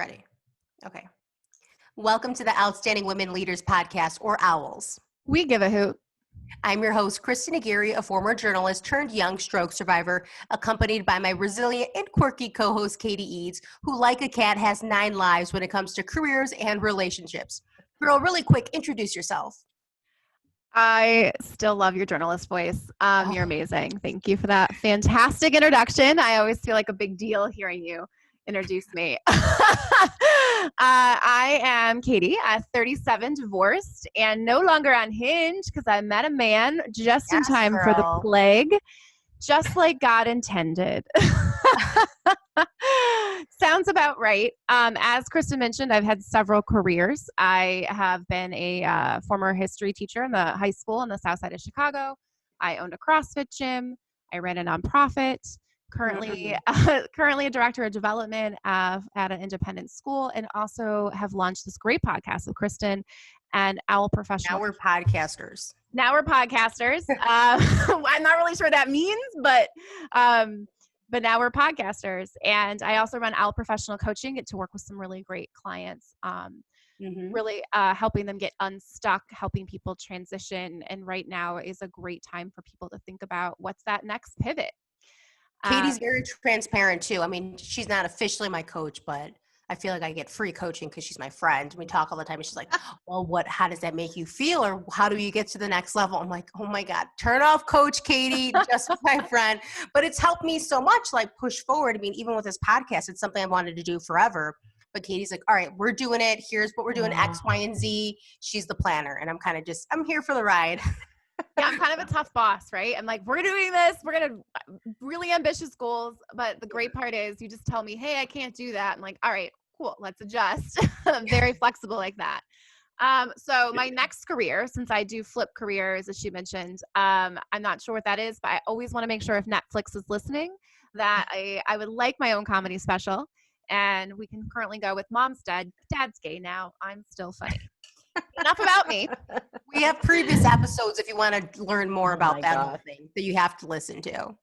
Ready? Okay. Welcome to the Outstanding Women Leaders Podcast, or OWLs. We give a hoot. I'm your host, Kristen Aguirre, a former journalist turned young stroke survivor, accompanied by my resilient and quirky co-host, Katie Eads, who, like a cat, has 9 lives when it comes to careers and relationships. Girl, really quick, introduce yourself. I still love your journalist voice. You're amazing. Thank you for that fantastic introduction. I always feel like a big deal hearing you introduce me. I am Katie, 37, divorced, and no longer on Hinge because I met a man just in time for the plague, just like God intended. Sounds about right. As Kristen mentioned, I've had several careers. I have been a former history teacher in the high school on the south side of Chicago. I owned a CrossFit gym. I ran a nonprofit. Currently a director of development at an independent school, and also have launched this great podcast with Kristen and Owl Professional. Now we're podcasters. I'm not really sure what that means, but now we're podcasters. And I also run Owl Professional Coaching, get to work with some really great clients, really helping them get unstuck, helping people transition. And right now is a great time for people to think about what's that next pivot. Katie's very transparent too. I mean, she's not officially my coach, but I feel like I get free coaching because she's my friend. We talk all the time, and she's like, well, how does that make you feel? Or how do you get to the next level? I'm like, oh my God, turn off Coach Katie, just my friend. But it's helped me so much, like, push forward. I mean, even with this podcast, it's something I wanted to do forever. But Katie's like, all right, we're doing it. Here's what we're doing, X, Y, and Z. She's the planner. And I'm kind of I'm here for the ride. Yeah, I'm kind of a tough boss, right? I'm like, we're doing this. We're going to really ambitious goals. But the great part is you just tell me, hey, I can't do that. I'm like, all right, cool. Let's adjust. I'm very flexible like that. So my next career, since I do flip careers, as she mentioned, I'm not sure what that is, but I always want to make sure if Netflix is listening that I would like my own comedy special. And we can currently go with Mom's dead, Dad's gay now. I'm still funny. Enough about me. We have previous episodes if you want to learn more about that whole thing that you have to listen to.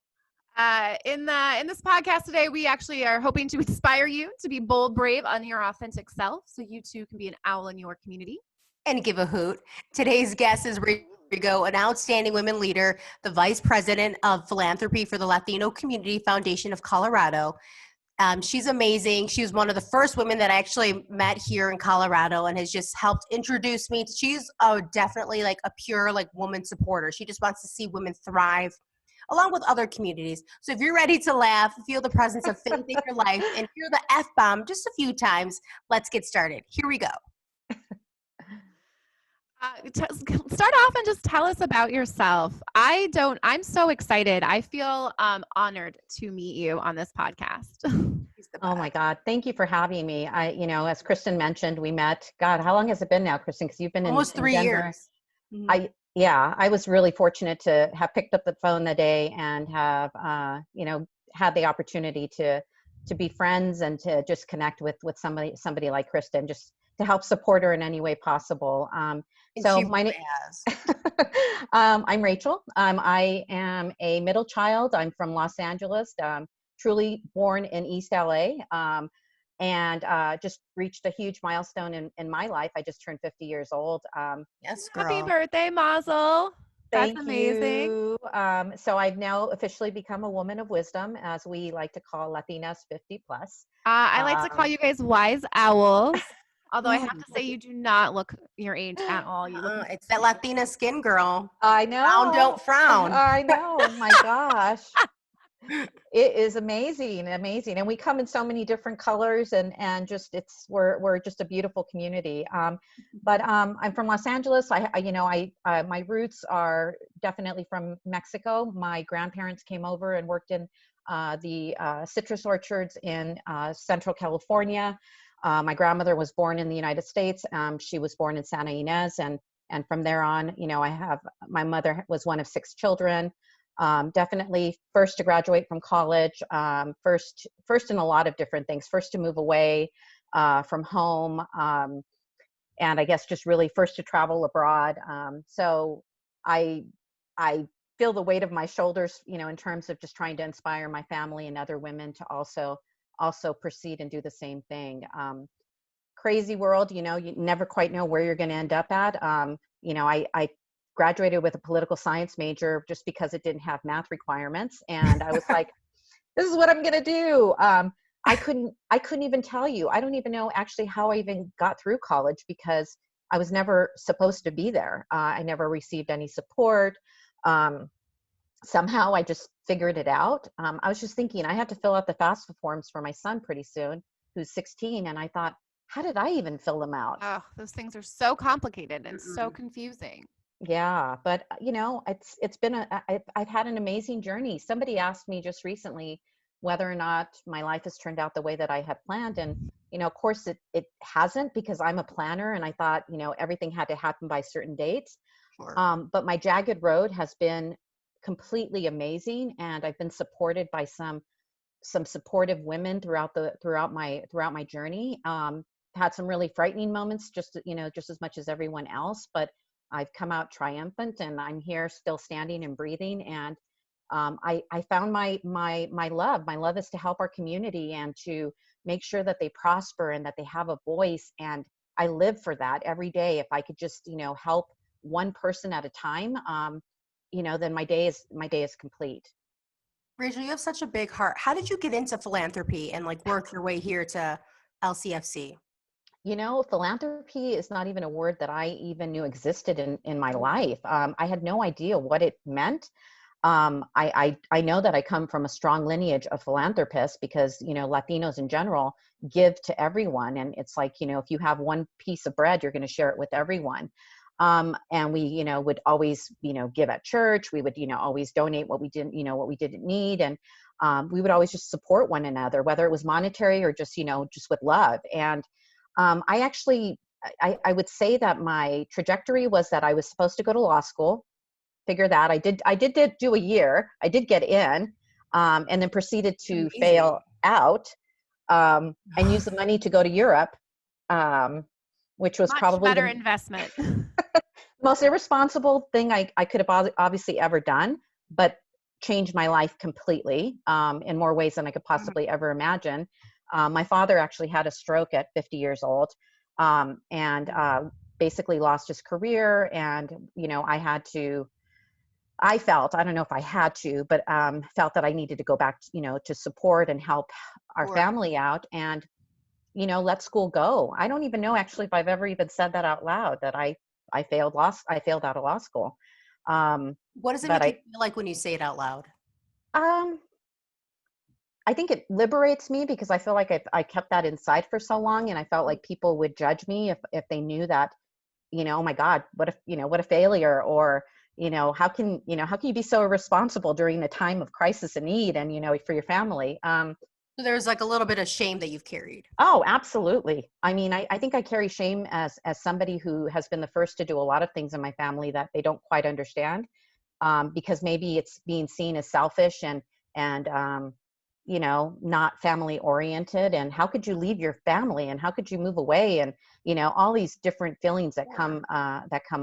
In this podcast today, we actually are hoping to inspire you to be bold, brave, on your authentic self, so you too can be an owl in your community. And give a hoot. Today's guest is Griego, an outstanding women leader, the vice president of philanthropy for the Latino Community Foundation of Colorado. She's amazing. She was one of the first women that I actually met here in Colorado and has just helped introduce me. She's definitely like a pure like woman supporter. She just wants to see women thrive along with other communities. So if you're ready to laugh, feel the presence of faith in your life, and hear the F-bomb just a few times, let's get started. Here we go. Start off and just tell us about yourself. I'm so excited. I feel honored to meet you on this podcast. Oh my God. Thank you for having me. As Kristen mentioned, we met, God, how long has it been now, Kristen? Because you've been almost in 3 Denver. years. Mm-hmm. I was really fortunate to have picked up the phone the day and have, had the opportunity to be friends and to just connect with somebody like Kristen, just to help support her in any way possible. So I'm Rachel. I am a middle child. I'm from Los Angeles, truly born in East LA, and just reached a huge milestone in my life. I just turned 50 years old. Yes, girl. Happy birthday, Mazel. That's amazing. You. So I've now officially become a woman of wisdom, as we like to call Latinas 50 plus. I like to call you guys wise owls. Although I have to say, you do not look your age at all. You look. It's that Latina skin, girl. I know. Frown, don't frown. I know. My gosh. It is amazing. And we come in so many different colors, and just we're just a beautiful community. But I'm from Los Angeles. My roots are definitely from Mexico. My grandparents came over and worked in the citrus orchards in Central California. My grandmother was born in the United States. She was born in Santa Ynez, and from there on, my mother was one of 6 children. Definitely first to graduate from college, first in a lot of different things, first to move away from home, and I guess just really first to travel abroad. So I feel the weight of my shoulders, in terms of just trying to inspire my family and other women to also also proceed and do the same thing. Crazy world, you never quite know where you're going to end up at. I graduated with a political science major just because it didn't have math requirements. And I was like, this is what I'm going to do. I couldn't even tell you. I don't even know actually how I even got through college because I was never supposed to be there. I never received any support. Somehow I just figured it out. I was just thinking I had to fill out the FAFSA forms for my son pretty soon, who's 16. And I thought, how did I even fill them out? Oh, those things are so complicated and so Mm-mm. confusing. Yeah, but it's been I've had an amazing journey. Somebody asked me just recently whether or not my life has turned out the way that I had planned, and of course it hasn't, because I'm a planner and I thought everything had to happen by certain dates. Sure. But my jagged road has been completely amazing, and I've been supported by some supportive women throughout my journey. Had some really frightening moments, just as much as everyone else, but I've come out triumphant, and I'm here still standing and breathing. And I found my love. My love is to help our community and to make sure that they prosper and that they have a voice. And I live for that every day. If I could just help one person at a time, then my day is complete. Rachel, you have such a big heart. How did you get into philanthropy and like work your way here to LCFC? Philanthropy is not even a word that I even knew existed in my life. I had no idea what it meant. I know that I come from a strong lineage of philanthropists because, Latinos in general give to everyone. And it's like, if you have one piece of bread, you're going to share it with everyone. And we, would always, give at church. We would, always donate what we didn't need. And we would always just support one another, whether it was monetary or just with love. And I would say that my trajectory was that I was supposed to go to law school, figure that. I did do a year. I did get in, and then proceeded to Amazing. fail out, and use the money to go to Europe, which was Much probably better the investment. most irresponsible thing I could have obviously ever done, but changed my life completely, in more ways than I could possibly ever imagine. My father actually had a stroke at 50 years old, and basically lost his career. And, I felt, I don't know if I had to, but felt that I needed to go back, to support and help our Sure. family out and, let school go. I don't even know actually if I've ever even said that out loud, that I failed out of law school. What does it But make you feel like when you say it out loud? um, I think it liberates me because I feel like I kept that inside for so long, and I felt like people would judge me if they knew that, oh my God, what a failure, or, how can you be so irresponsible during a time of crisis and need, and, for your family. So there's like a little bit of shame that you've carried. Oh, absolutely. I mean, I think I carry shame as somebody who has been the first to do a lot of things in my family that they don't quite understand, because maybe it's being seen as selfish and not family oriented. And how could you leave your family, and how could you move away, and all these different feelings that come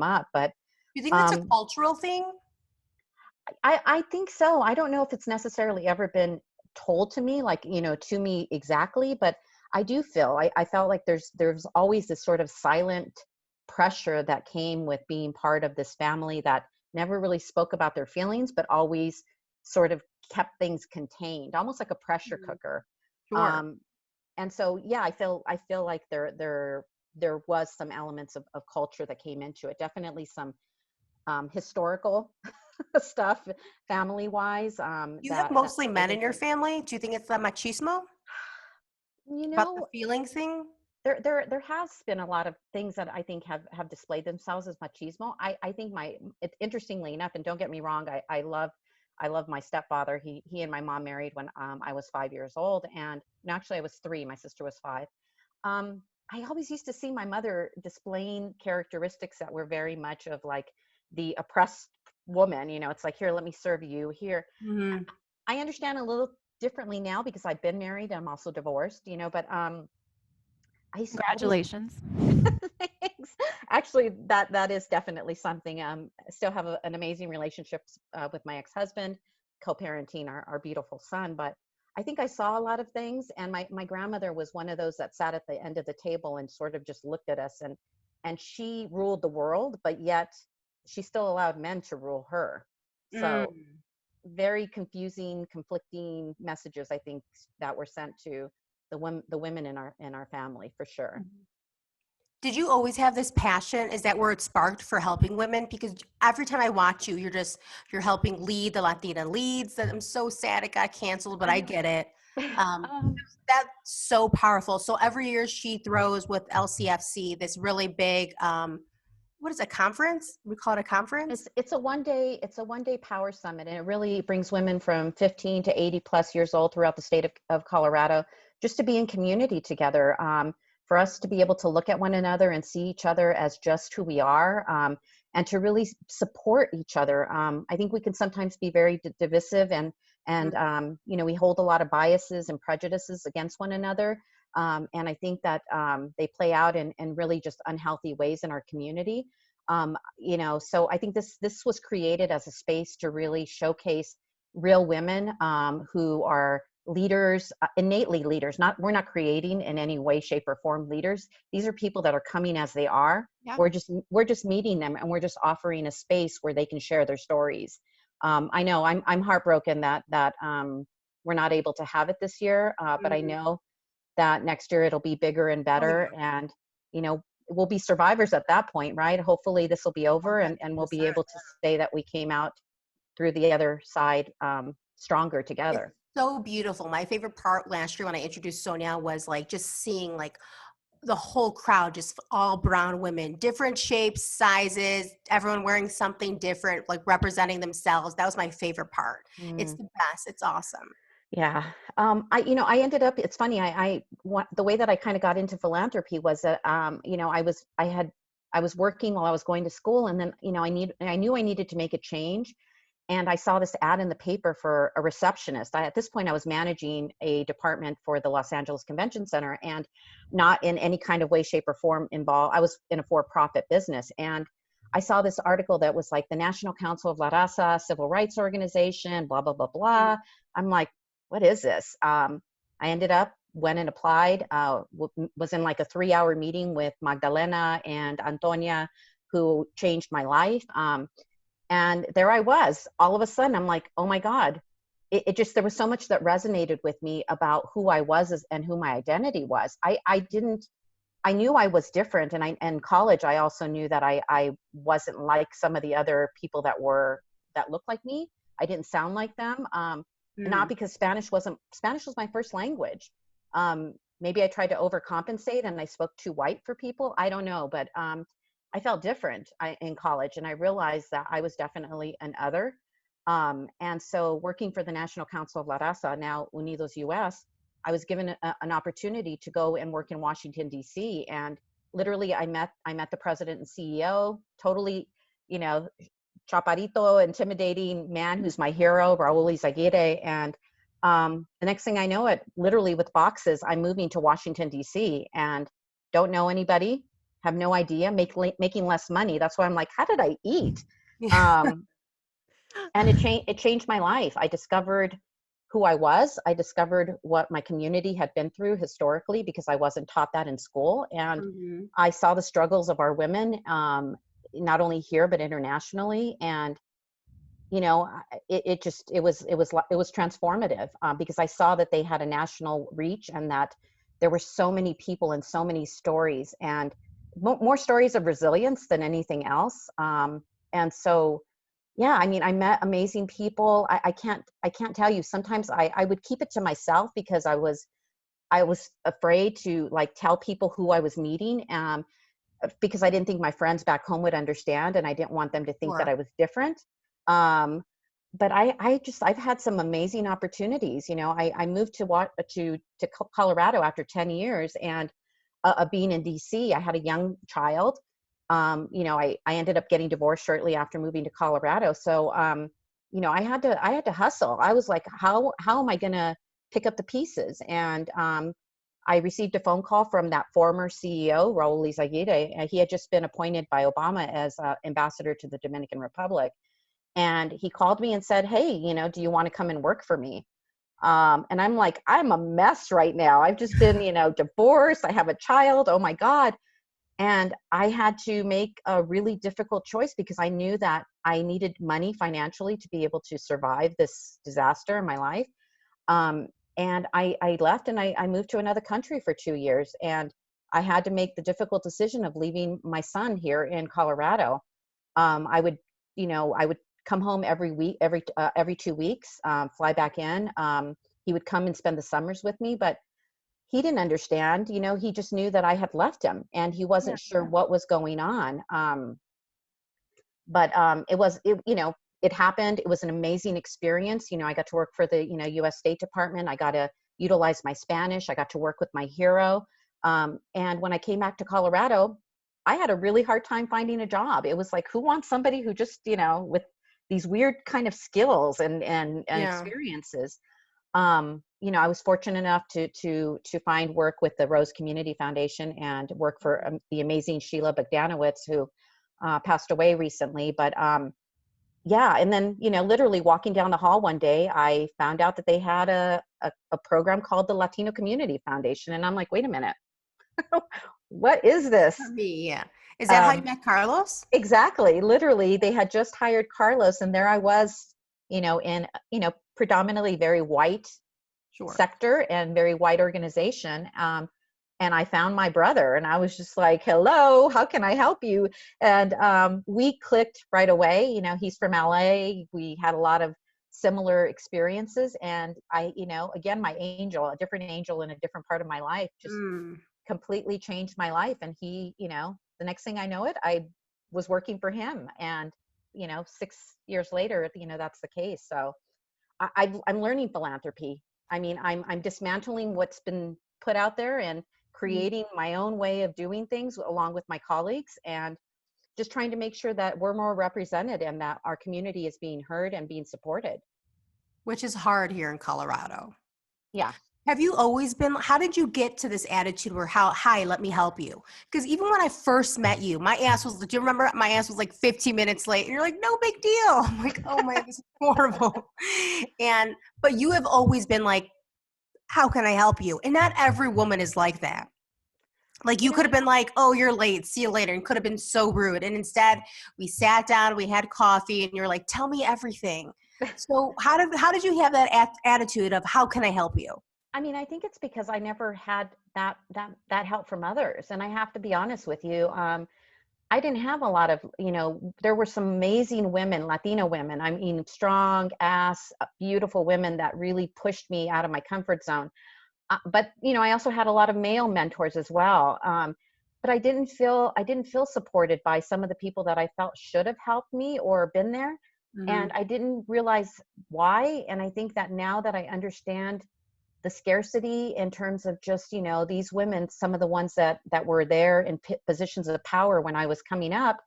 up. But You think that's a um, cultural thing? I think so. I don't know if it's necessarily ever been told to me, like, to me exactly, but I do feel, I felt like there's always this sort of silent pressure that came with being part of this family that never really spoke about their feelings, but always sort of kept things contained, almost like a pressure Mhm. cooker. Sure. Um, and so, yeah, I feel like there was some elements of culture that came into it. Definitely some historical stuff, family wise, You have that mostly played men in into your it. family. Do you think it's that machismo You about the know, feelings thing? there has been a lot of things that I think have displayed themselves as machismo. I think interestingly enough, and don't get me wrong, I love my stepfather. He and my mom married when I was 5 years old, and no, actually I was 3. My sister was 5. I always used to see my mother displaying characteristics that were very much of like the oppressed woman. It's like, here, let me serve you. Here, Mhm. I understand a little differently now because I've been married. I'm also divorced. But I used to always Congratulations. thanks. Actually, that is definitely something. I still have an amazing relationship with my ex-husband, co-parenting our beautiful son. But I think I saw a lot of things, and my grandmother was one of those that sat at the end of the table and sort of just looked at us, and she ruled the world, but yet she still allowed men to rule her. So Mm. very confusing, conflicting messages, I think, that were sent to the women in our family, for sure. Did you always have this passion? Is that where it sparked for helping women? Because every time I watch you, you're helping lead the Latina leads. That I'm so sad it got canceled, but I get it. Um, Um, that's so powerful. So every year she throws with LCFC this really big, what is it, conference? We call it a conference? it's a one day power summit, and it really brings women from 15 to 80 plus years old throughout the state of Colorado, just to be in community together, for us to be able to look at one another and see each other as just who we are, and to really support each other. I think we can sometimes be very divisive, and you know, we hold a lot of biases and prejudices against one another, and I think that they play out in really just unhealthy ways in our community. You know, so I think this was created as a space to really showcase real women, who are leaders, innately leaders. Not We're not creating in any way, shape, or form leaders. These are people that are coming as they are. Yeah. We're just meeting them, and we're just offering a space where they can share their stories. I know I'm heartbroken that we're not able to have it this year, but I Mhm. know that next year it'll be bigger and Oh, better, and you know, we'll be survivors at that point, right? Hopefully this will be over, and we'll be 100%. able to say that we came out through the other side, stronger It's together. so beautiful. My favorite part last year when I introduced Sonia was like just seeing like the whole crowd, just all brown women, different shapes, sizes, everyone wearing something different, like representing themselves. That was my favorite part. It's Mm. the best. It's awesome. Yeah. You know, I ended up, it's funny, the way that I kind of got into philanthropy was that, you know, I was working while I was going to school, and then, you know, I knew I needed to make a change. And I saw this ad in the paper for a receptionist. At this point, I was managing a department for the Los Angeles Convention Center, and not in any kind of way, shape, or form involved. I was in a for-profit business. And I saw this article that was like the National Council of La Raza, civil rights organization, blah, blah, blah, blah. I'm like, what is this? I ended up, went and applied, was in like a 3-hour meeting with Magdalena and Antonia, who changed my life. And there I was, all of a sudden, I'm like, oh my God, it just, there was so much that resonated with me about who I was and who my identity was. I knew I was different. And in college, I also knew that I wasn't like some of the other people that looked like me. I didn't sound like them. Not Mm. because Spanish was my first language. Maybe I tried to overcompensate and I spoke too white for people. I don't know, but I felt different in college, and I realized that I was definitely an other. And so, working for the National Council of La Raza, now Unidos US, I was given an opportunity to go and work in Washington D.C. And literally, I met the president and CEO. Totally, you know, chaparito, intimidating man who's my hero, Raul Izaguirre. And the next thing I know, it literally with boxes, I'm moving to Washington D.C. and don't know anybody, have no idea, making less money. That's why I'm like, how did I eat? Um, and it changed my life. I discovered who I was. I discovered what my community had been through historically, because I wasn't taught that in school. And Mhm. I saw the struggles of our women, not only here but internationally. And you know, it was transformative, because I saw that they had a national reach, and that there were so many people and so many stories, and more stories of resilience than anything else. And so, yeah, I mean, I met amazing people. I can't tell you. Sometimes I would keep it to myself, because I was afraid to like tell people who I was meeting, because I didn't think my friends back home would understand, and I didn't want them to think that Sure. I was different. Um, but I've had some amazing opportunities. You know, I moved to Colorado after 10 years, and of being in DC, I had a young child. You know, I ended up getting divorced shortly after moving to Colorado. So, you know, I had to hustle. I was like, how am I going to pick up the pieces? And I received a phone call from that former CEO, Raul Izaguirre. He had just been appointed by Obama as ambassador to the Dominican Republic. And he called me and said, hey, you know, do you want to come and work for me? And I'm like, I'm a mess right now. I've just been, divorced. I have a child. Oh my God. And I had to make a really difficult choice because I knew that I needed money financially to be able to survive this disaster in my life. And I left and I moved to another country for 2 years. And I had to make the difficult decision of leaving my son here in Colorado. I would, I would come home every week, every 2 weeks, fly back in. He would come and spend the summers with me, but he didn't understand. He just knew that I had left him, and he wasn't sure what was going on. But it happened. It was an amazing experience. I got to work for the, U.S. State Department. I got to utilize my Spanish. I got to work with my hero. And when I came back to Colorado, I had a really hard time finding a job. It was like, who wants somebody who just, with these weird kind of skills and experiences. I was fortunate enough to find work with the Rose Community Foundation and work for the amazing Sheila Bogdanowicz, who passed away recently. But and then, literally walking down the hall one day, I found out that they had a program called the Latino Community Foundation. And I'm like, wait a minute, what is this? Yeah. Is that how you met Carlos? Exactly. Literally, they had just hired Carlos, and there I was, in, predominantly very white sector and very white organization. And I found my brother, and I was just like, hello, how can I help you? And we clicked right away. He's from LA. We had a lot of similar experiences. And I, again, my angel, a different angel in a different part of my life, just completely changed my life. And he, the next thing I know it, I was working for him. And, 6 years later, that's the case. So I'm learning philanthropy. I mean, I'm dismantling what's been put out there and creating my own way of doing things along with my colleagues, and just trying to make sure that we're more represented and that our community is being heard and being supported. Which is hard here in Colorado. Yeah. Have you always been, how did you get to this attitude where hi, let me help you? Because even when I first met you, my ass was, do you remember my ass was like 15 minutes late? And you're like, no big deal. I'm like, oh my, this is horrible. But you have always been like, how can I help you? And not every woman is like that. Like you could have been like, oh, you're late, see you later. And could have been so rude. And instead we sat down, we had coffee, and you're like, tell me everything. So how did you have that attitude of how can I help you? I mean, I think it's because I never had that help from others. And I have to be honest with you. I didn't have a lot of, there were some amazing women, Latino women. I mean, strong ass, beautiful women that really pushed me out of my comfort zone. But, I also had a lot of male mentors as well. But I didn't feel supported by some of the people that I felt should have helped me or been there. Mm-hmm. And I didn't realize why. And I think that now that I understand the scarcity in terms of just, these women, some of the ones that were there in positions of power when I was coming up,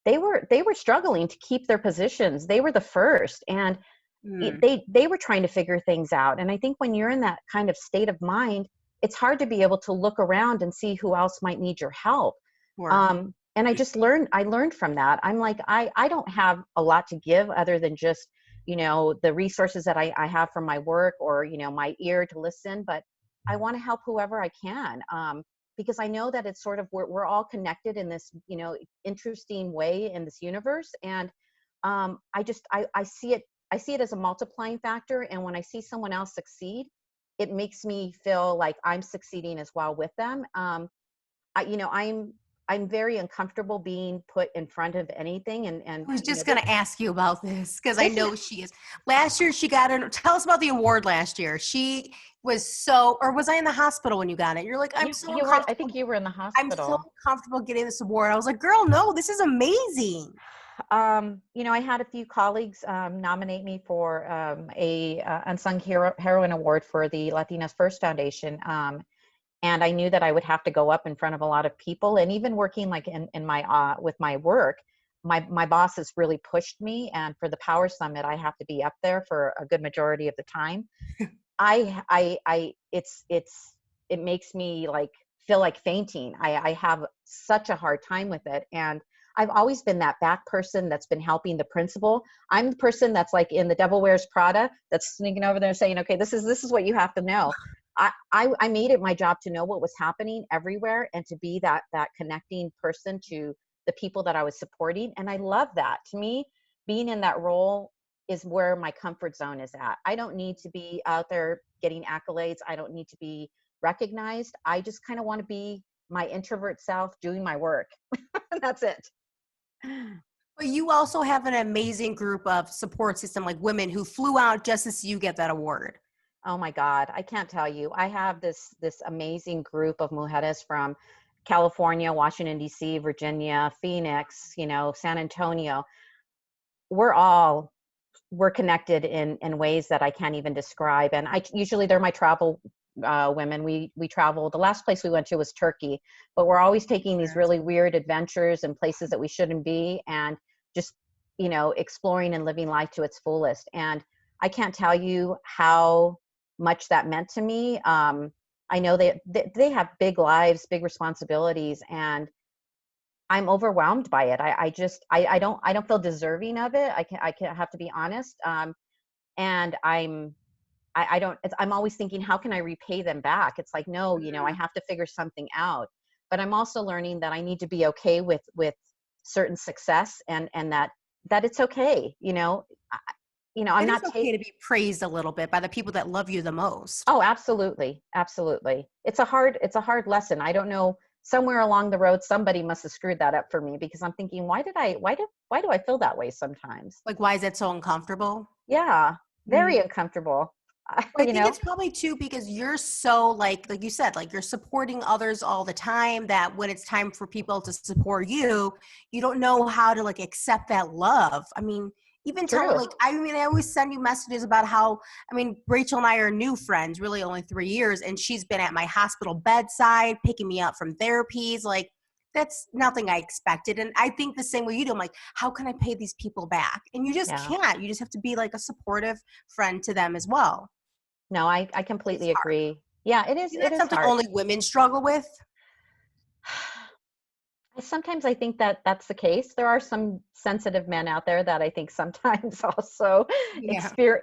they were struggling to keep their positions. They were the first, and they were trying to figure things out. And I think when you're in that kind of state of mind, it's hard to be able to look around and see who else might need your help. Sure. And I learned from that. I'm like, I don't have a lot to give other than just, the resources that I have from my work or, my ear to listen, but I want to help whoever I can. Because I know that it's sort of, we're all connected in this, interesting way in this universe. And I see it as a multiplying factor. And when I see someone else succeed, it makes me feel like I'm succeeding as well with them. I'm very uncomfortable being put in front of anything. And I was just going to ask you about this because I know she is. Last year she got it. Tell us about the award last year. She was or was I in the hospital when you got it? You're like, I think you were in the hospital. I'm so comfortable getting this award. I was like, girl, no, this is amazing. I had a few colleagues nominate me for a Unsung Heroine Award for the Latinas First Foundation. And I knew that I would have to go up in front of a lot of people, and even working like in my with my work, my boss has really pushed me. And for the Power Summit, I have to be up there for a good majority of the time. It makes me like feel like fainting. I have such a hard time with it. And I've always been that back person that's been helping the principal. I'm the person that's like in the Devil Wears Prada, that's sneaking over there saying, okay, this is what you have to know. I made it my job to know what was happening everywhere and to be that connecting person to the people that I was supporting. And I love that. To me, being in that role is where my comfort zone is at. I don't need to be out there getting accolades. I don't need to be recognized. I just kind of want to be my introvert self doing my work. That's it. But you also have an amazing group of support system, like women who flew out just to see you get that award. Oh my God, I can't tell you. I have this amazing group of mujeres from California, Washington, D.C., Virginia, Phoenix, San Antonio. We're connected in ways that I can't even describe. And usually they're my travel women. We travel. The last place we went to was Turkey, but we're always taking these really weird adventures and places that we shouldn't be, and just, exploring and living life to its fullest. And I can't tell you how much that meant to me. I know they have big lives, big responsibilities, and I'm overwhelmed by it. I don't feel deserving of it. I have to be honest. And I'm always thinking, how can I repay them back? It's like, no, I have to figure something out. But I'm also learning that I need to be okay with certain success, and that it's okay. I'm not okay to be praised a little bit by the people that love you the most. Oh, absolutely. Absolutely. It's a hard lesson. I don't know, somewhere along the road, somebody must have screwed that up for me, because I'm thinking, why do I feel that way sometimes? Like, why is it so uncomfortable? Yeah. Very uncomfortable. I think it's probably too, because you're so like you said, like you're supporting others all the time, that when it's time for people to support you, you don't know how to like accept that love. I mean, even True. I always send you messages about how, Rachel and I are new friends, really only 3 years, and she's been at my hospital bedside, picking me up from therapies. Like, that's nothing I expected. And I think the same way you do. I'm like, how can I pay these people back? And you just can't. You just have to be like a supportive friend to them as well. No, I completely agree. Yeah, it is. That's something hard. only women struggle with. Sometimes I think that that's the case. There are some sensitive men out there that I think sometimes also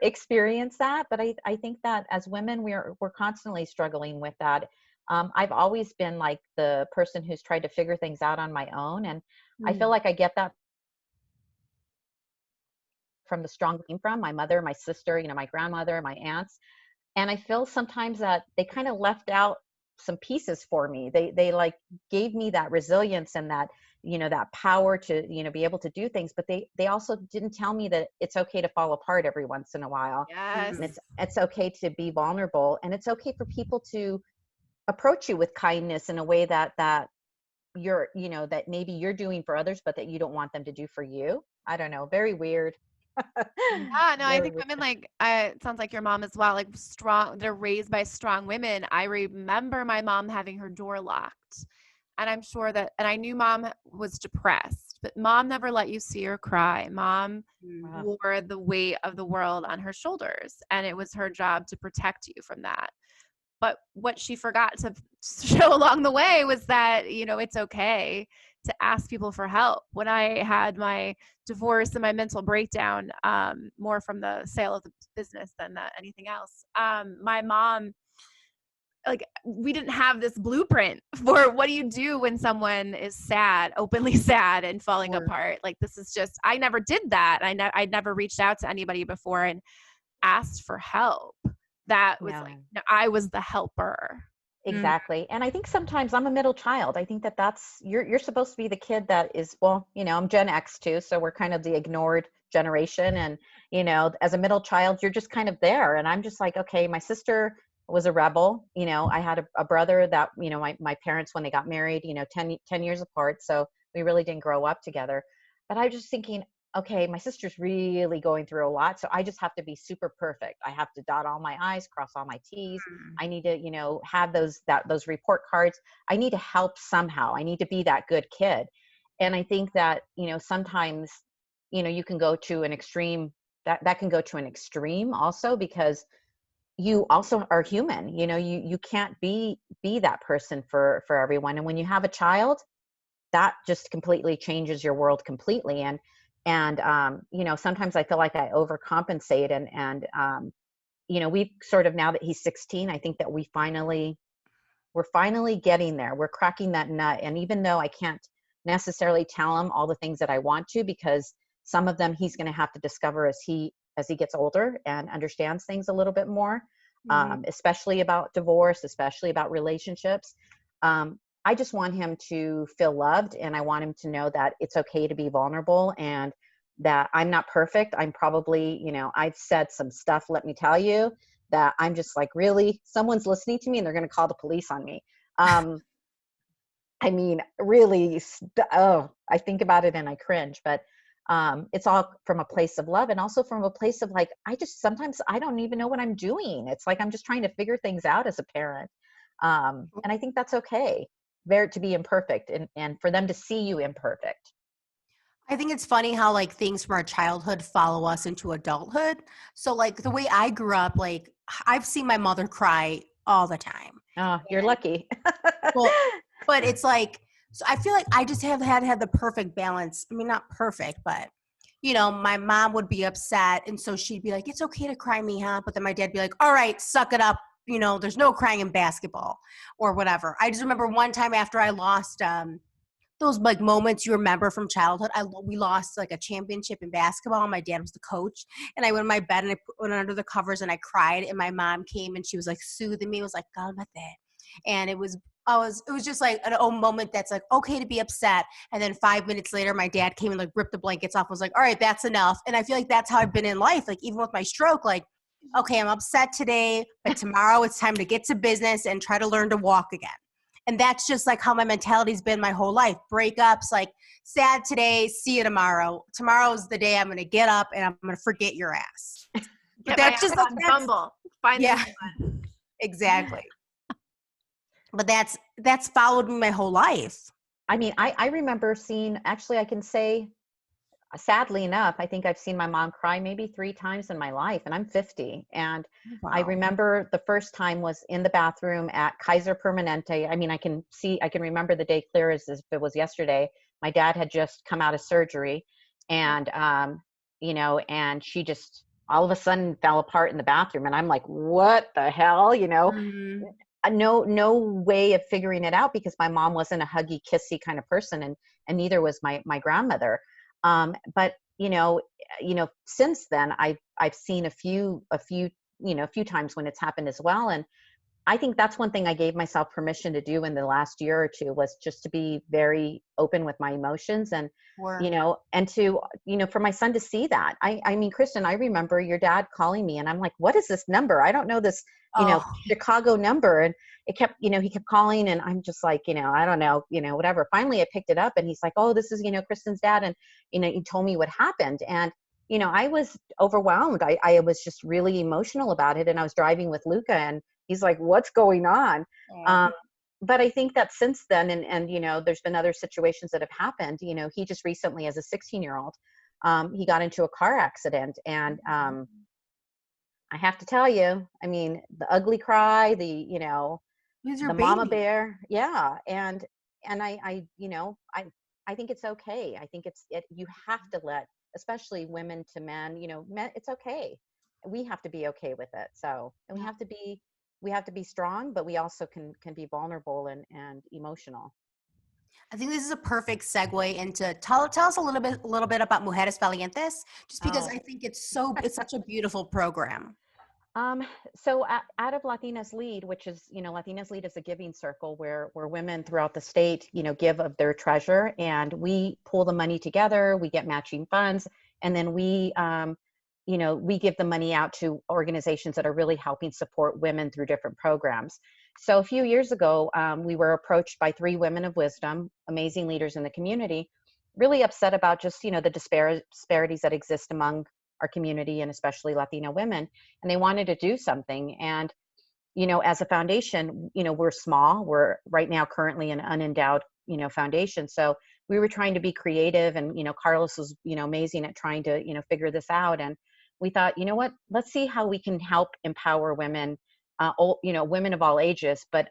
experience that. But I think that as women, we're constantly struggling with that. I've always been like the person who's tried to figure things out on my own. And I feel like I get that from the strong came from my mother, my sister, my grandmother, my aunts. And I feel sometimes that they kind of left out some pieces for me. They like gave me that resilience and that, that power to, be able to do things, but they also didn't tell me that it's okay to fall apart every once in a while. Yes. And it's okay to be vulnerable, and it's okay for people to approach you with kindness in a way that you're, that maybe you're doing for others, but that you don't want them to do for you. I don't know. Very weird. Yeah, no, I think women it sounds like your mom as well, like strong, they're raised by strong women. I remember my mom having her door locked, and I'm sure that, and I knew mom was depressed, but mom never let you see her cry. Mom wore the weight of the world on her shoulders, and it was her job to protect you from that. But what she forgot to show along the way was that, it's okay to ask people for help. When I had my divorce and my mental breakdown, more from the sale of the business than anything else, my mom, like, we didn't have this blueprint for what do you do when someone is sad, openly sad and falling apart. Like, this is just, I never did that. I never reached out to anybody before and asked for help. That was I was the helper. Exactly. And I think sometimes I'm a middle child. I think that's you're supposed to be the kid that is, well, I'm Gen X too, so we're kind of the ignored generation. And as a middle child, you're just kind of there. And I'm just like, okay, my sister was a rebel. I had a brother that, my parents, when they got married, 10 years apart, so we really didn't grow up together. But I was just thinking, okay, my sister's really going through a lot, so I just have to be super perfect. I have to dot all my I's, cross all my T's. I need to, have those report cards. I need to help somehow. I need to be that good kid. And I think that, sometimes, you can go to an extreme, that can go to an extreme also, because you also are human. You can't be that person for everyone. And when you have a child, that just completely changes your world completely. And you know, sometimes I feel like I overcompensate, and you know, we sort of, now that he's 16, I think that we're finally getting there. We're cracking that nut. And even though I can't necessarily tell him all the things that I want to, because some of them he's going to have to discover as he gets older and understands things a little bit more, especially about divorce, especially about relationships. I just want him to feel loved, and I want him to know that it's okay to be vulnerable, and that I'm not perfect. I'm probably, you know, I've said some stuff, let me tell you, that I'm just like, really, someone's listening to me and they're going to call the police on me. I mean, really, I think about it and I cringe, but it's all from a place of love, and also from a place of like, sometimes I don't even know what I'm doing. It's like, I'm just trying to figure things out as a parent. And I think that's okay, to be imperfect, and for them to see you imperfect. I think it's funny how like things from our childhood follow us into adulthood. So like the way I grew up, like I've seen my mother cry all the time. Oh, you're And, lucky. well, but it's like, so I feel like I just have had the perfect balance. I mean, not perfect, but you know, my mom would be upset, and so she'd be like, "It's okay to cry, Mija," but then my dad'd be like, "All right, suck it up. You know, there's no crying in basketball," or whatever. I just remember one time after I lost those like moments you remember from childhood. We lost like a championship in basketball, and my dad was the coach. And I went in my bed and I went under the covers and I cried. And my mom came and she was like soothing me. It was like, God, my dad. And it was just like an old moment that's like okay to be upset. And then 5 minutes later, my dad came and like ripped the blankets off. Was like, all right, that's enough. And I feel like that's how I've been in life. Like even with my stroke, like, okay, I'm upset today, but tomorrow it's time to get to business and try to learn to walk again. And that's just like how my mentality's been my whole life. Breakups, like sad today, see you tomorrow. Tomorrow's the day I'm going to get up and I'm going to forget your ass. But that's just like, Bumble. Find yeah, exactly. But that's followed me my whole life. I mean, I remember seeing, actually, I can say, sadly enough, I think I've seen my mom cry maybe 3 times in my life, and I'm 50. And I remember the first time was in the bathroom at Kaiser Permanente. I mean, I can remember the day clear as if it was yesterday. My dad had just come out of surgery, and, you know, and she just all of a sudden fell apart in the bathroom. And I'm like, what the hell, you know? Mm-hmm. No way of figuring it out, because my mom wasn't a huggy, kissy kind of person, and neither was my grandmother. But you know, since then I've seen a few times when it's happened as well. And I think that's one thing I gave myself permission to do in the last year or two, was just to be very open with my emotions, and you know, and to, you know, for my son to see that. I mean, Kristen, I remember your dad calling me and I'm like, what is this number? I don't know this, you know, Chicago number. And it kept, you know, he kept calling, and I'm just like, you know, I don't know, you know, whatever. Finally I picked it up and he's like, oh, this is, you know, Kristen's dad. And, you know, he told me what happened. And, you know, I was overwhelmed. I was just really emotional about it. And I was driving with Luca, and he's like, what's going on? But I think that since then, and, you know, there's been other situations that have happened. You know, he just recently, as a 16-year-old, he got into a car accident. And I have to tell you, I mean, the ugly cry, you know, the mama bear. Yeah. And you know, I think it's okay. I think you have to let, especially women to men, you know, men, it's okay. We have to be okay with it. So, and we have to be strong, but we also can be vulnerable and emotional. I think this is a perfect segue into tell us a little bit about Mujeres Valientes, just because I think it's such a beautiful program. So out of Latinas Lead, which is, you know, Latinas Lead is a giving circle where women throughout the state, you know, give of their treasure, and we pull the money together, we get matching funds, and then we, you know, we give the money out to organizations that are really helping support women through different programs. So a few years ago, we were approached by 3 women of wisdom, amazing leaders in the community, really upset about just, you know, the disparities that exist among our community, and especially Latino women. And they wanted to do something. And, you know, as a foundation, you know, we're small. We're right now currently an unendowed, you know, foundation. So we were trying to be creative, and, you know, Carlos was, you know, amazing at trying to, you know, figure this out. And we thought, you know what, let's see how we can help empower women, you know, women of all ages, but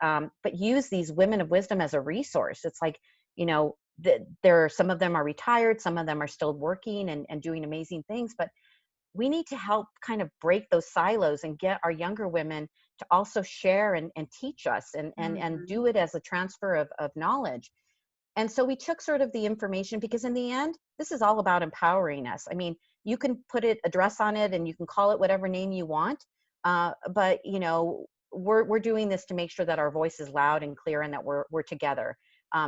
use these women of wisdom as a resource. It's like, you know, some of them are retired, some of them are still working and doing amazing things, but we need to help kind of break those silos and get our younger women to also share and teach us and do it as a transfer of knowledge. And so we took sort of the information, because in the end, this is all about empowering us. I mean, you can put a dress on it and you can call it whatever name you want. But we're doing this to make sure that our voice is loud and clear and that we're together.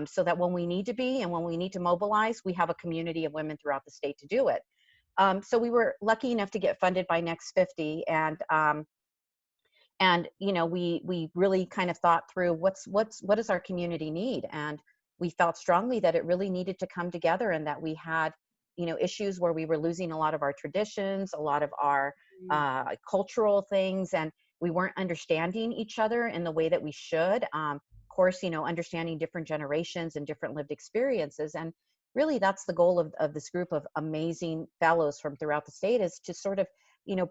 So that when we need to be and when we need to mobilize, we have a community of women throughout the state to do it. So we were lucky enough to get funded by Next 50, and we really kind of thought through what does our community need, and we felt strongly that it really needed to come together, and that we had issues where we were losing a lot of our traditions, a lot of our cultural things, and we weren't understanding each other in the way that we should. Of course, understanding different generations and different lived experiences. And really, that's the goal of this group of amazing fellows from throughout the state, is to sort of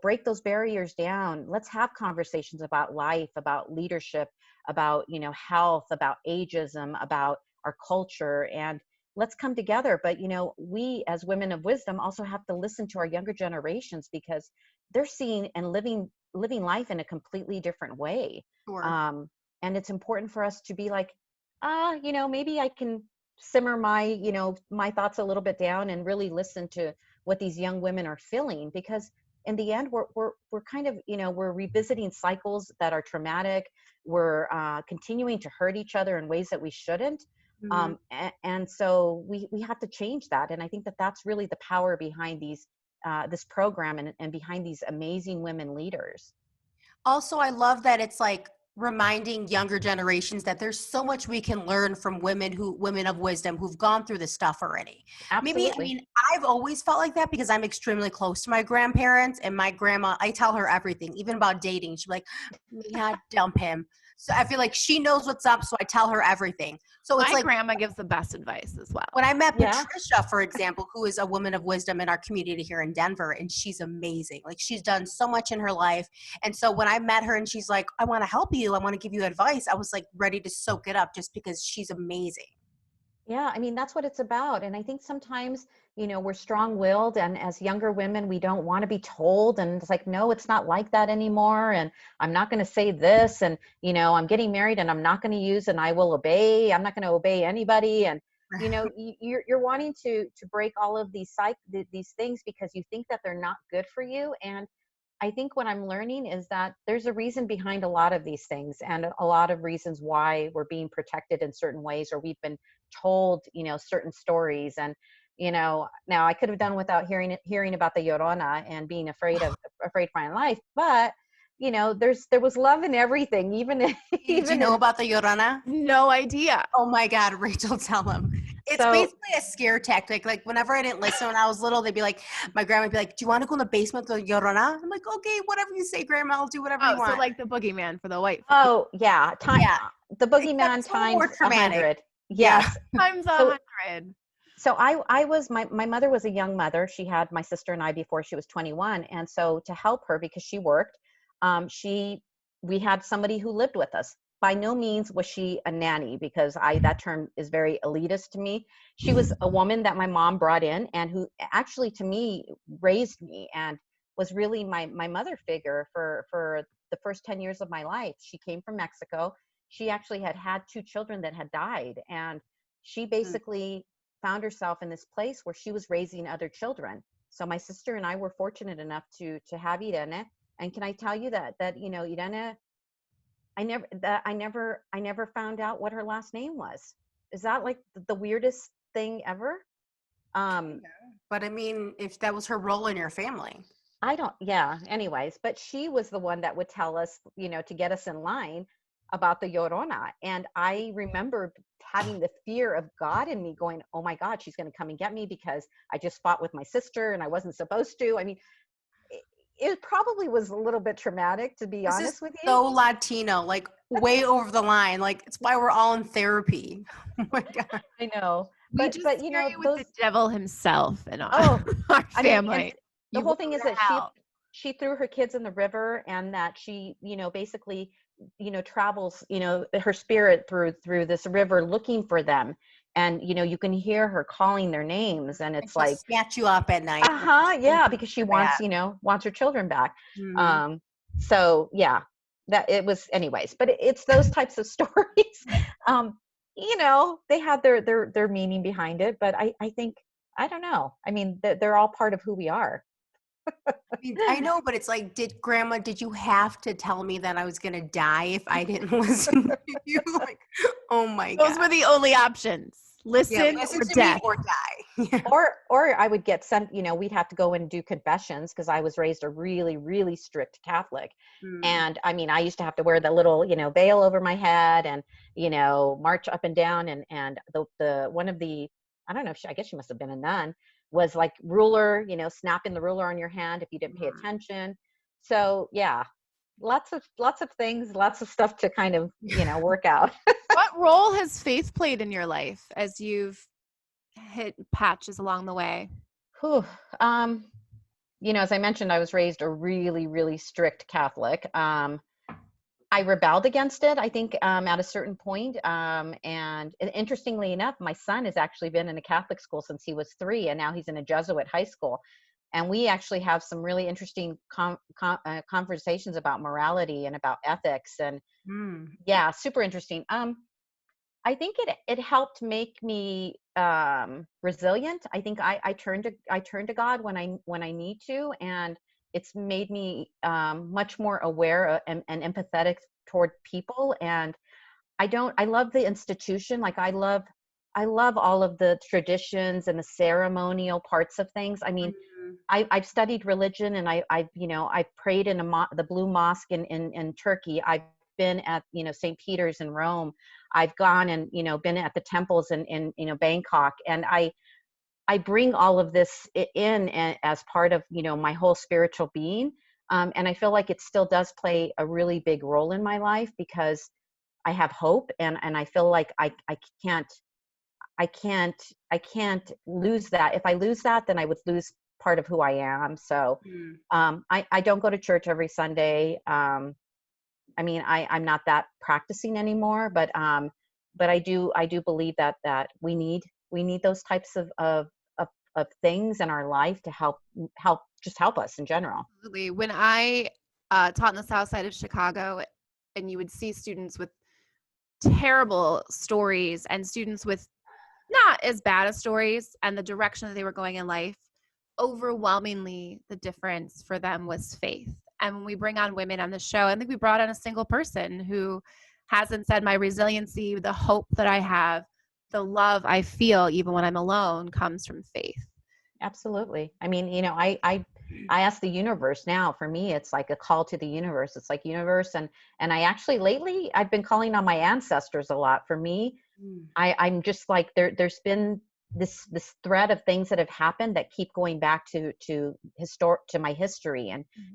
break those barriers down. Let's have conversations about life, about leadership, about health, about ageism, about our culture, and let's come together. But we as women of wisdom also have to listen to our younger generations, because they're seeing and living life in a completely different way. Sure. And it's important for us to be like, maybe I can simmer my my thoughts a little bit down and really listen to what these young women are feeling, because in the end we're kind of we're revisiting cycles that are traumatic. We're continuing to hurt each other in ways that we shouldn't. And so we have to change that. And I think that that's really the power behind this program and behind these amazing women leaders. Also, I love that it's like reminding younger generations that there's so much we can learn from women of wisdom who've gone through this stuff already. Absolutely. Maybe, I mean, I've always felt like that because I'm extremely close to my grandparents, and my grandma, I tell her everything, even about dating. She's like, yeah, dump him. So I feel like she knows what's up, so I tell her everything. So it's My like grandma gives the best advice as well. when I met Yeah. Patricia, for example, who is a woman of wisdom in our community here in Denver, and she's amazing. Like, she's done so much in her life. And so when I met her and she's like, I want to help you, I want to give you advice, I was like ready to soak it up just because she's amazing. Yeah, I mean, that's what it's about. And I think sometimes, we're strong-willed, and as younger women, we don't want to be told. And it's like, no, it's not like that anymore. And I'm not going to say this. And, I'm getting married and I'm not going to use, and I will obey. I'm not going to obey anybody. And, you're wanting to break all of these things because you think that they're not good for you. And I think what I'm learning is that there's a reason behind a lot of these things, and a lot of reasons why we're being protected in certain ways, or we've been told, certain stories. And, now I could have done without hearing about the Llorona and being afraid for my life. But, there was love in everything, even Did you know about the Llorona? No idea. Oh my God, Rachel, tell them. It's So- basically a scare tactic. Like, whenever I didn't listen when I was little, they'd be like, my grandma would be like, do you want to go in the basement with the Llorona? I'm like, okay, whatever you say, grandma, I'll do whatever you want. So like the boogeyman for the white. Oh yeah. Yeah. The boogeyman Except it's more times traumatic. 100. Yeah. Yes. Times 100. So I was, my mother was a young mother. She had my sister and I before she was 21. And so to help her, because she worked, we had somebody who lived with us. By no means was she a nanny, because that term is very elitist to me. She was a woman that my mom brought in, and who actually, to me, raised me and was really my mother figure for the first 10 years of my life. She came from Mexico. She actually had 2 children that had died. And she basically found herself in this place where she was raising other children. So my sister and I were fortunate enough to have Irene. And can I tell you that Irene, I never found out what her last name was. Is that like the weirdest thing ever? But I mean, if that was her role in your family. Anyways, but she was the one that would tell us, to get us in line about the Llorona. And I remember having the fear of God in me, going, oh my God, she's going to come and get me because I just fought with my sister and I wasn't supposed to. I mean, it probably was a little bit traumatic, to be honest with you. So Latino, like way over the line. Like, it's why we're all in therapy. Oh my God. I know. We just with the devil himself and our family. The whole thing is that she threw her kids in the river, and that she, basically, travels, her spirit through this river looking for them. and you can hear her calling their names, and And it's she'll like, snatch you up at night. yeah, because she wants, wants her children back. Mhm. So yeah, that it was anyways, but it's those types of stories. They had their meaning behind it, but I think, I don't know. I mean, they're all part of who we are. I know, but it's like, did you have to tell me that I was going to die if I didn't listen to you? Like, oh my God. Those were the only options. Listen, Listen or to death. me or die. Yeah. Or I would get sent, we'd have to go and do confessions, because I was raised a really, really strict Catholic. And I mean, I used to have to wear the little, veil over my head, and, march up and down. And the one of the, I don't know if I guess she must have been a nun, was like ruler, snapping the ruler on your hand if you didn't pay attention. So yeah, lots of things, lots of stuff to kind of, work out. What role has faith played in your life as you've hit patches along the way? Whew. As I mentioned, I was raised a really, really strict Catholic. I rebelled against it, I think, at a certain point. And interestingly enough, my son has actually been in a Catholic school since he was 3, and now he's in a Jesuit high school. And we actually have some really interesting conversations about morality and about ethics. And yeah, super interesting. I think it helped make me resilient. I think I turn to God when I need to, and it's made me much more aware and empathetic toward people. And I love the institution. Like I love all of the traditions and the ceremonial parts of things. I mean, I've studied religion, and I've prayed in the Blue Mosque in Turkey. I've been at St. Peter's in Rome. I've gone and been at the temples in Bangkok, and I bring all of this in as part of my whole spiritual being, and I feel like it still does play a really big role in my life, because I have hope, and I feel like I can't lose that. If I lose that, then I would lose part of who I am. So I don't go to church every Sunday. I mean, I'm not that practicing anymore, but I do believe that we need those types of things in our life to help us in general. Absolutely. When I taught in the South Side of Chicago, and you would see students with terrible stories and students with not as bad as stories, and the direction that they were going in life, overwhelmingly the difference for them was faith. And when we bring on women on the show, I think we brought on a single person who hasn't said my resiliency, the hope that I have, the love I feel even when I'm alone comes from faith. Absolutely. I mean, I ask the universe now. For me, it's like a call to the universe. It's like universe. And I actually lately I've been calling on my ancestors a lot. For me, I'm just like, there's been this thread of things that have happened that keep going back to my history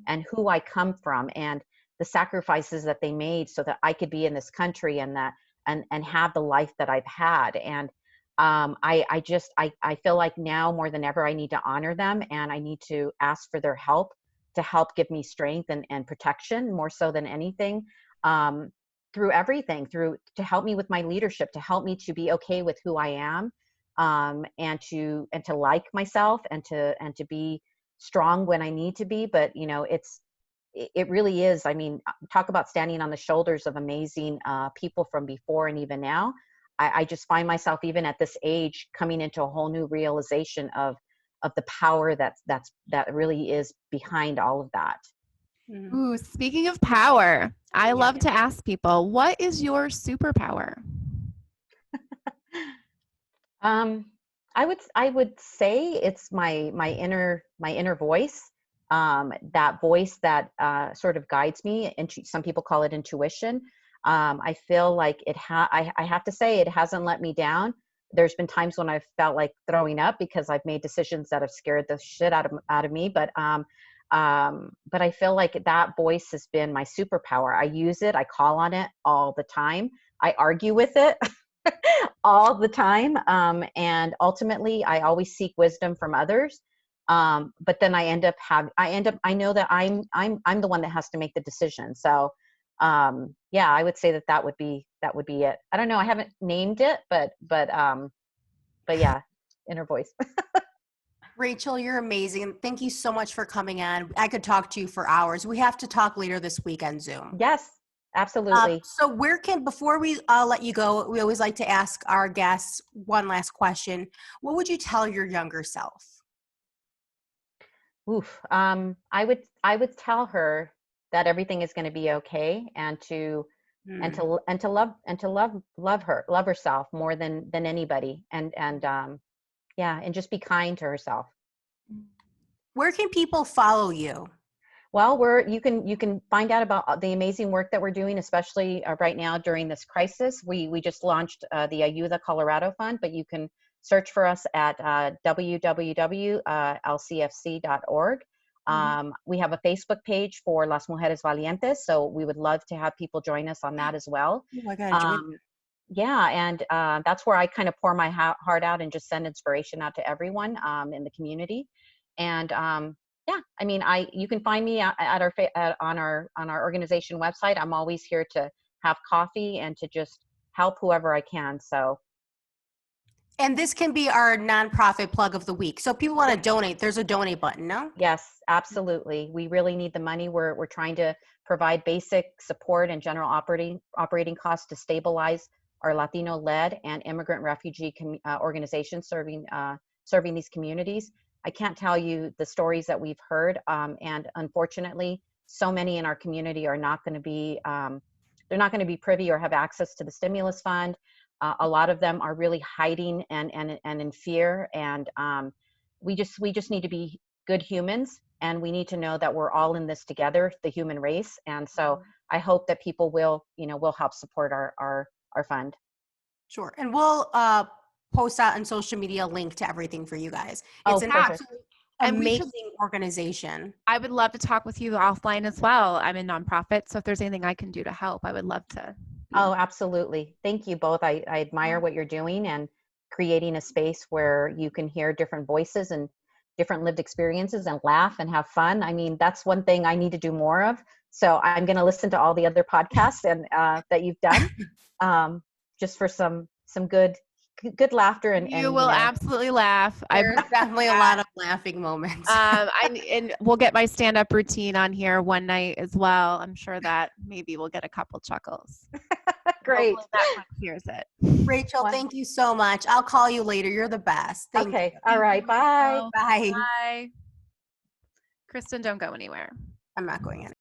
and who I come from, and the sacrifices that they made so that I could be in this country, and that and have the life that I've had. And I feel like now more than ever I need to honor them, and I need to ask for their help to help give me strength and protection, more so than anything, through everything, to help me with my leadership, to help me to be okay with who I am, and to like myself, and to be strong when I need to be. But it really is. I mean, talk about standing on the shoulders of amazing people from before and even now. I just find myself, even at this age, coming into a whole new realization of the power that really is behind all of that. Ooh, speaking of power, I love to ask people, what is your superpower? I would say it's my inner voice. That voice that sort of guides me. And some people call it intuition. I feel like I have to say, it hasn't let me down. There's been times when I've felt like throwing up because I've made decisions that have scared the shit out of me. But I feel like that voice has been my superpower. I use it. I call on it all the time. I argue with it all the time. And ultimately, I always seek wisdom from others. But then I know that I'm the one that has to make the decision. So yeah, I would say that would be it. I don't know. I haven't named it, but but yeah, inner voice. Rachel, you're amazing. Thank you so much for coming on. I could talk to you for hours. We have to talk later this week on Zoom. Yes, absolutely. So before we let you go, we always like to ask our guests one last question. What would you tell your younger self? Oof. I would tell her that everything is going to be okay, and to love herself more than anybody, and yeah, and just be kind to herself. Where can people follow you? Well, you can find out about the amazing work that we're doing, especially right now during this crisis. We just launched the Ayuda Colorado Fund, but you can search for us at www.lcfc.org. We have a Facebook page for Las Mujeres Valientes, so we would love to have people join us on that as well. Oh, I gotta join. Yeah, and that's where I kind of pour my heart out and just send inspiration out to everyone in the community. And yeah, I mean, you can find me at on our organization website. I'm always here to have coffee and to just help whoever I can. So And this can be our nonprofit plug of the week. So if people want to donate, there's a donate button, no? yes, absolutely. We really need the money. We're trying to provide basic support and general operating costs to stabilize our Latino-led and immigrant refugee organizations serving these communities. I can't tell you the stories that we've heard, and unfortunately, so many in our community are not going to be they're not going to be privy or have access to the stimulus fund. A lot of them are really hiding and in fear, and we just need to be good humans, and we need to know that we're all in this together, the human race. And so I hope that people will help support our fund. Sure. And we'll post out on social media a link to everything for you guys. It's an perfect. absolutely And we amazing organization. I would love to talk with you offline as well. I'm in nonprofit, so if there's anything I can do to help, I would love to. Oh, absolutely. Thank you both. I admire what you're doing and creating a space where you can hear different voices and different lived experiences and laugh and have fun. I mean, that's one thing I need to do more of. So I'm going to listen to all the other podcasts and that you've done, just for some good laughter and You will absolutely laugh. There's definitely a lot of laughing moments. And we'll get my stand-up routine on here one night as well. I'm sure that maybe we'll get a couple chuckles. Great. Hopefully that hears it. Rachel, thank you so much. I'll call you later. You're the best. Thank you. All right. Bye. Bye. Bye. Kristen, don't go anywhere. I'm not going anywhere.